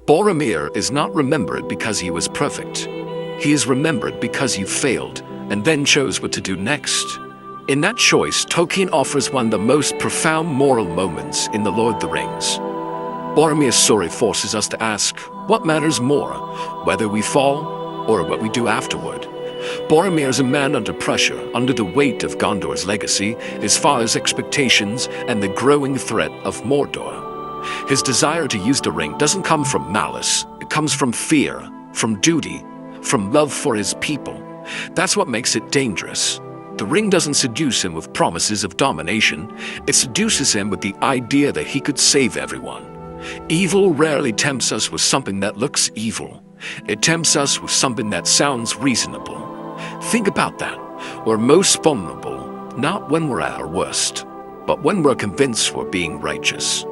Boromir is not remembered because he was perfect. He is remembered because he failed and then chose what to do next. In that choice, Tolkien offers one of the most profound moral moments in The Lord of the Rings. Boromir's story forces us to ask, what matters more, whether we fall or what we do afterward? Boromir is a man under pressure, under the weight of Gondor's legacy, his father's expectations, and the growing threat of Mordor. His desire to use the ring doesn't come from malice. It comes from fear, from duty, from love for his people. That's what makes it dangerous. The ring doesn't seduce him with promises of domination. It seduces him with the idea that he could save everyone. Evil rarely tempts us with something that looks evil. It tempts us with something that sounds reasonable. Think about that. We're most vulnerable, not when we're at our worst, but when we're convinced we're being righteous.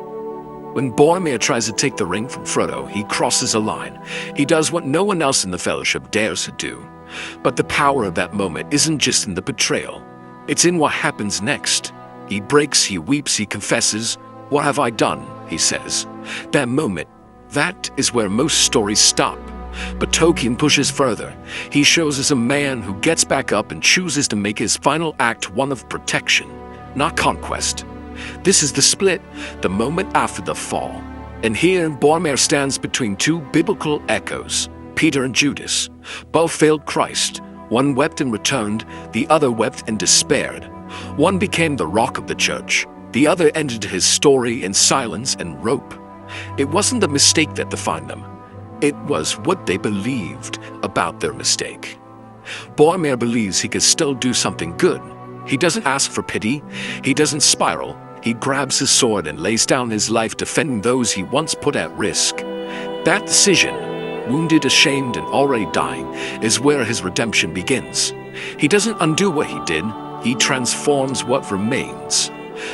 When Boromir tries to take the ring from Frodo, he crosses a line. He does what no one else in the Fellowship dares to do. But the power of that moment isn't just in the betrayal. It's in what happens next. He breaks, he weeps, he confesses. "What have I done?" he says. That moment, that is where most stories stop. But Tolkien pushes further. He shows us a man who gets back up and chooses to make his final act one of protection, not conquest. This is the split, the moment after the fall. And here, Boromir stands between two biblical echoes, Peter and Judas. Both failed Christ. One wept and returned, the other wept and despaired. One became the rock of the church. The other ended his story in silence and rope. It wasn't the mistake that defined them. It was what they believed about their mistake. Boromir believes he could still do something good. He doesn't ask for pity. He doesn't spiral. He grabs his sword and lays down his life defending those he once put at risk. That decision, wounded, ashamed, and already dying, is where his redemption begins. He doesn't undo what he did. He transforms what remains.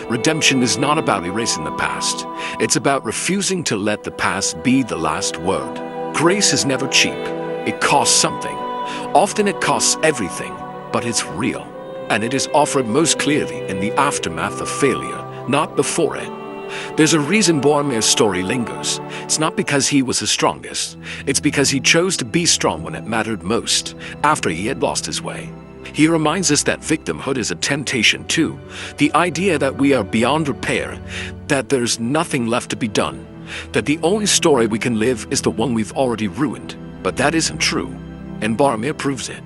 Redemption is not about erasing the past. It's about refusing to let the past be the last word. Grace is never cheap. It costs something. Often it costs everything, but it's real. And it is offered most clearly in the aftermath of failure, not before it. There's a reason Boromir's story lingers. It's not because he was the strongest. It's because he chose to be strong when it mattered most, after he had lost his way. He reminds us that victimhood is a temptation too. The idea that we are beyond repair, that there's nothing left to be done, that the only story we can live is the one we've already ruined. But that isn't true, and Boromir proves it.